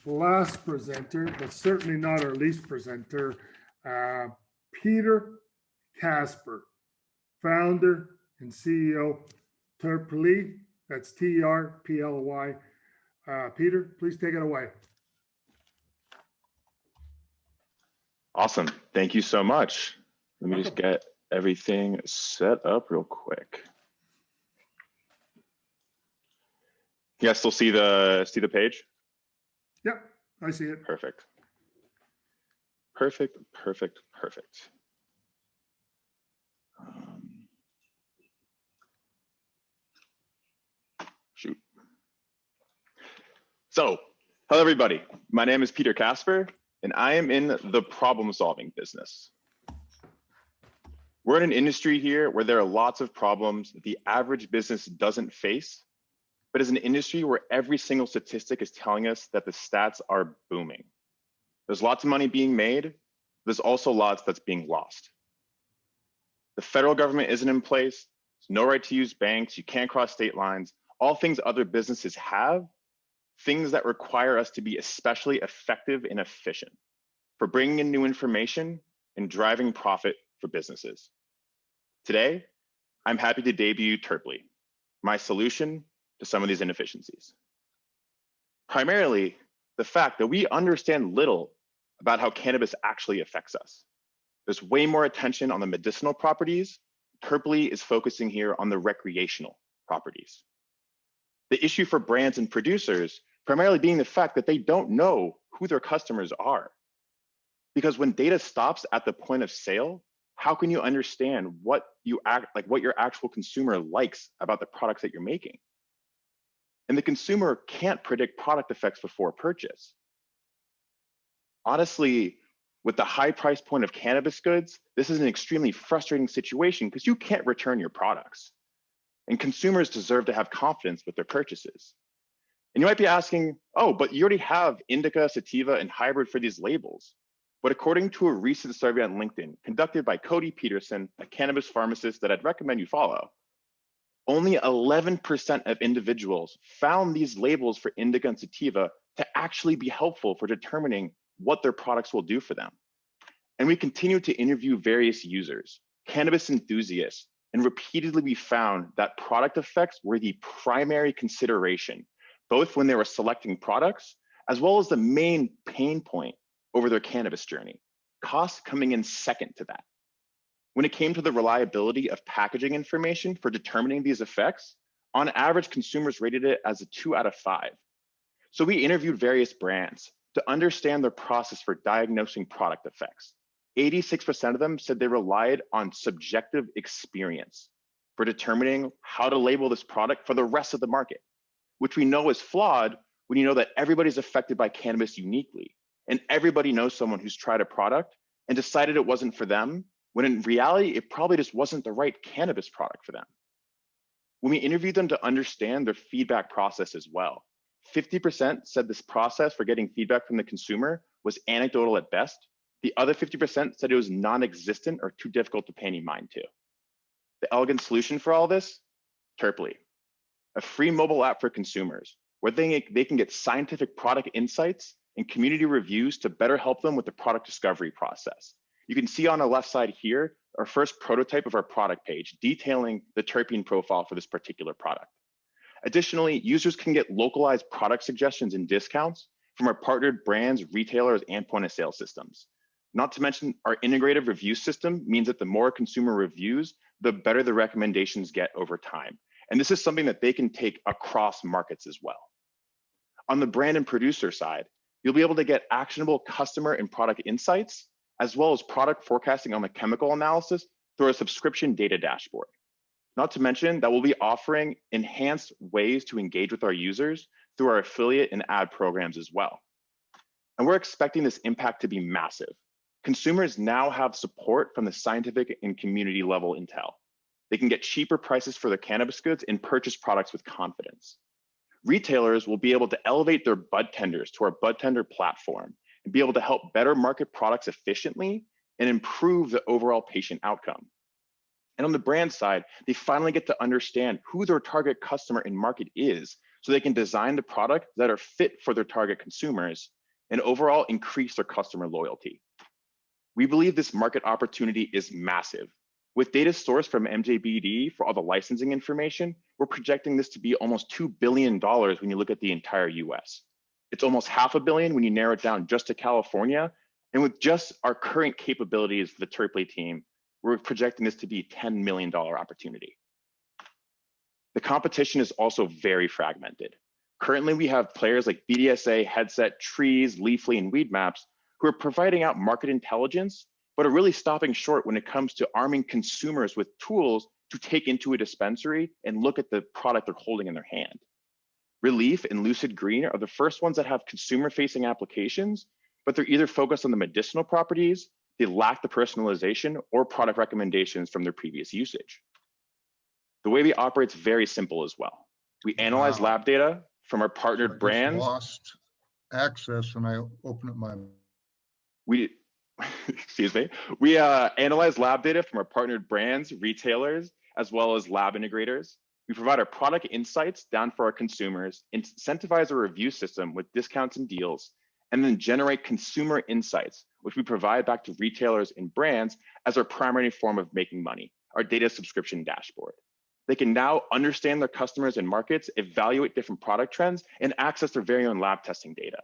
last presenter, but certainly not our least presenter, Peter Casper, founder and CEO, Terpli. That's Terply. Peter, please take it away. Awesome. Thank you so much. Let me just get everything set up real quick. You guys still see the page? Yep, I see it. Perfect. Perfect, perfect, perfect. Shoot. So, hello everybody. My name is Peter Casper, and I am in the problem-solving business. We're in an industry here where there are lots of problems that the average business doesn't face, but as an industry where every single statistic is telling us that the stats are booming. There's lots of money being made. There's also lots that's being lost. The federal government isn't in place. There's no right to use banks. You can't cross state lines. All things other businesses have, things that require us to be especially effective and efficient for bringing in new information and driving profit for businesses. Today, I'm happy to debut Terpli, my solution to some of these inefficiencies. Primarily, the fact that we understand little about how cannabis actually affects us. There's way more attention on the medicinal properties. Terpli is focusing here on the recreational properties. The issue for brands and producers primarily being the fact that they don't know who their customers are. Because when data stops at the point of sale, how can you understand what your actual consumer likes about the products that you're making? And the consumer can't predict product effects before purchase. Honestly, with the high price point of cannabis goods, this is an extremely frustrating situation because you can't return your products. And consumers deserve to have confidence with their purchases. And you might be asking, oh, but you already have indica, sativa, and hybrid for these labels. But according to a recent survey on LinkedIn conducted by Cody Peterson, a cannabis pharmacist that I'd recommend you follow, only 11% of individuals found these labels for indica and sativa to actually be helpful for determining what their products will do for them. And we continue to interview various users, cannabis enthusiasts, and repeatedly we found that product effects were the primary consideration, both when they were selecting products, as well as the main pain point over their cannabis journey, cost coming in second to that. When it came to the reliability of packaging information for determining these effects, on average, consumers rated it as a 2 out of 5. So we interviewed various brands to understand their process for diagnosing product effects. 86% of them said they relied on subjective experience for determining how to label this product for the rest of the market, which we know is flawed when you know that everybody's affected by cannabis uniquely. And everybody knows someone who's tried a product and decided it wasn't for them, when in reality, it probably just wasn't the right cannabis product for them. When we interviewed them to understand their feedback process as well, 50% said this process for getting feedback from the consumer was anecdotal at best. The other 50% said it was non-existent or too difficult to pay any mind to. The elegant solution for all this? Terpli, a free mobile app for consumers where they can get scientific product insights and community reviews to better help them with the product discovery process. You can see on the left side here, our first prototype of our product page detailing the terpene profile for this particular product. Additionally, users can get localized product suggestions and discounts from our partnered brands, retailers, and point of sale systems. Not to mention our integrated review system means that the more consumer reviews, the better the recommendations get over time. And this is something that they can take across markets as well. On the brand and producer side, you'll be able to get actionable customer and product insights, as well as product forecasting on the chemical analysis through a subscription data dashboard. Not to mention that we'll be offering enhanced ways to engage with our users through our affiliate and ad programs as well. And we're expecting this impact to be massive. Consumers now have support from the scientific and community level intel. They can get cheaper prices for their cannabis goods and purchase products with confidence. Retailers will be able to elevate their bud tenders to our bud tender platform and be able to help better market products efficiently and improve the overall patient outcome. And on the brand side, they finally get to understand who their target customer and market is so they can design the product that are fit for their target consumers and overall increase their customer loyalty. We believe this market opportunity is massive. With data sourced from MJBD for all the licensing information, we're projecting this to be almost $2 billion when you look at the entire US. It's almost $500 million when you narrow it down just to California. And with just our current capabilities for the Terpli team, we're projecting this to be a $10 million opportunity. The competition is also very fragmented. Currently, we have players like BDSA, Headset, Trees, Leafly, and Weedmaps who are providing out market intelligence, but are really stopping short when it comes to arming consumers with tools to take into a dispensary and look at the product they're holding in their hand. Relief and Lucid Green are the first ones that have consumer-facing applications, but they're either focused on the medicinal properties, they lack the personalization, or product recommendations from their previous usage. The way we operate is very simple as well. We analyze lab data from our partnered brands. Lost access when I open up my. Excuse me. We analyze lab data from our partnered brands, retailers, as well as lab integrators. We provide our product insights down for our consumers, incentivize a review system with discounts and deals, and then generate consumer insights, which we provide back to retailers and brands as our primary form of making money, our data subscription dashboard. They can now understand their customers and markets, evaluate different product trends, and access their very own lab testing data.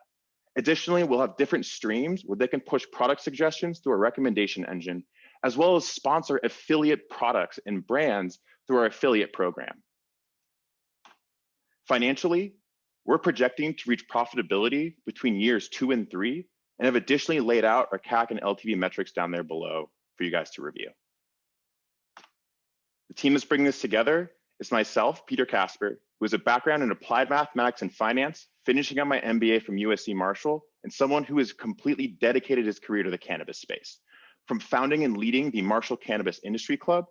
Additionally, we'll have different streams where they can push product suggestions through a recommendation engine, as well as sponsor affiliate products and brands through our affiliate program. Financially, we're projecting to reach profitability between years 2 and 3, and have additionally laid out our CAC and LTV metrics down there below for you guys to review. The team that's bringing this together is myself, Peter Casper, who has a background in applied mathematics and finance, finishing up my MBA from USC Marshall, and someone who has completely dedicated his career to the cannabis space. From founding and leading the Marshall Cannabis Industry Club,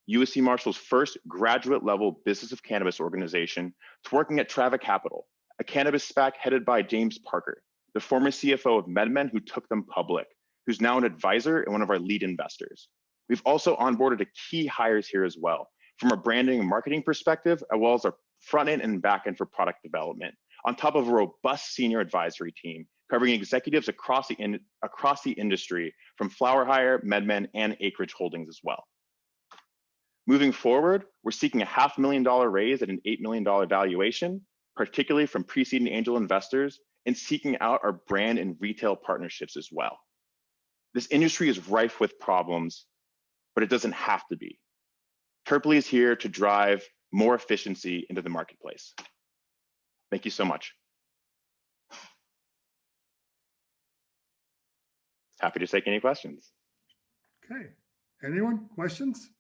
USC Marshall's first graduate level business of cannabis organization, to working at Trava Capital, a cannabis SPAC headed by James Parker, the former CFO of MedMen who took them public, who's now an advisor and one of our lead investors. We've also onboarded key hires here as well, from a branding and marketing perspective, as well as our front end and back end for product development, on top of a robust senior advisory team covering executives across the industry from Flower Hire, MedMen, and Acreage Holdings as well. Moving forward, we're seeking a $500,000 raise at an $8 million valuation, particularly from pre-seed and angel investors, and seeking out our brand and retail partnerships as well. This industry is rife with problems, but it doesn't have to be. Terpli is here to drive more efficiency into the marketplace. Thank you so much. Happy to take any questions. Okay, anyone, questions?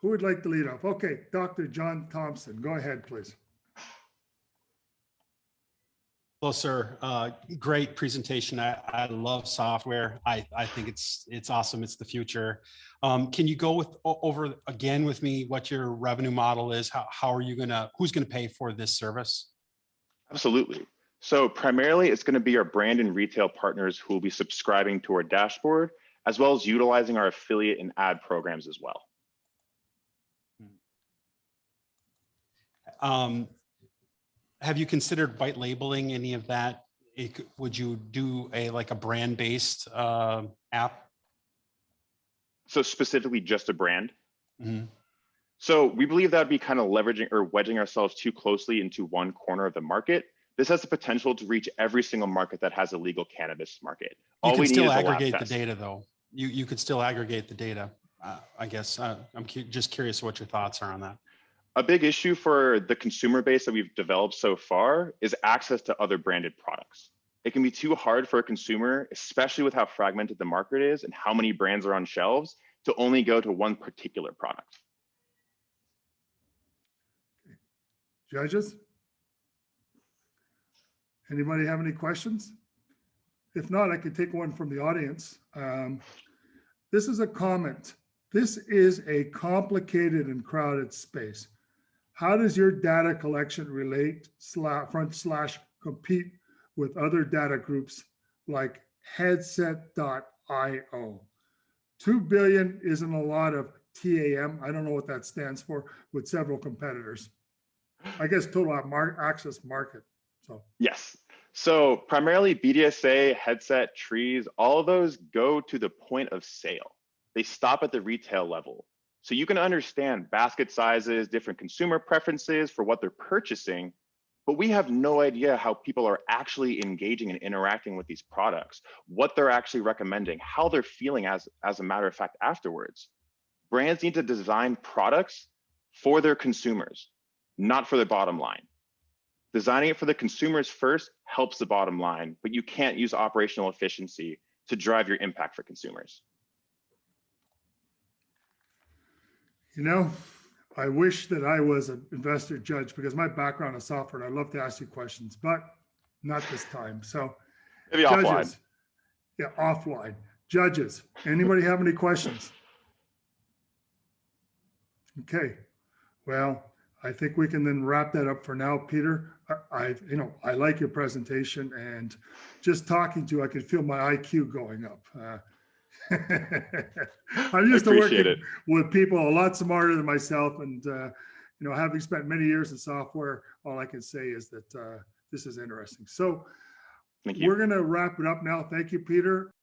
Who would like to lead off? Okay, Dr. John Thompson, go ahead, please. Hello, sir. Great presentation. I love software. I think it's awesome. It's the future. Can you go over again with me what your revenue model is? How are you who's gonna pay for this service? Absolutely. So primarily it's gonna be our brand and retail partners who will be subscribing to our dashboard, as well as utilizing our affiliate and ad programs as well. Have you considered white labeling any of that? Would you do like a brand-based app? So specifically just a brand? Mm-hmm. So we believe that would be kind of leveraging or wedging ourselves too closely into one corner of the market. This has the potential to reach every single market that has a legal cannabis market. You can still aggregate the data though. You could still aggregate the data. I guess I'm just curious what your thoughts are on that. A big issue for the consumer base that we've developed so far is access to other branded products. It can be too hard for a consumer, especially with how fragmented the market is and how many brands are on shelves, to only go to one particular product. Judges? Anybody have any questions? If not, I could take one from the audience. This is a comment. This is a complicated and crowded space. How does your data collection relate / compete with other data groups like headset.io? 2 billion isn't a lot of TAM. I don't know what that stands for, with several competitors. I guess total access market. So, Yes. So primarily BDSA, headset, trees, all of those go to the point of sale. They stop at the retail level. So you can understand basket sizes, different consumer preferences for what they're purchasing, but we have no idea how people are actually engaging and interacting with these products, what they're actually recommending, how they're feeling as a matter of fact afterwards. Brands need to design products for their consumers, not for their bottom line. Designing it for the consumers first helps the bottom line, but you can't use operational efficiency to drive your impact for consumers. you know, I wish that I was an investor judge because my background is software and I'd love to ask you questions, but not this time. So Maybe offline. judges, yeah, offline. Judges, anybody have any questions? Okay, well, I think we can then wrap that up for now, Peter. I like your presentation, and just talking to you, I could feel my IQ going up. I'm used to working with people a lot smarter than myself, and having spent many years in software, all I can say is that this is interesting. So we're going to wrap it up now. Thank you, Peter.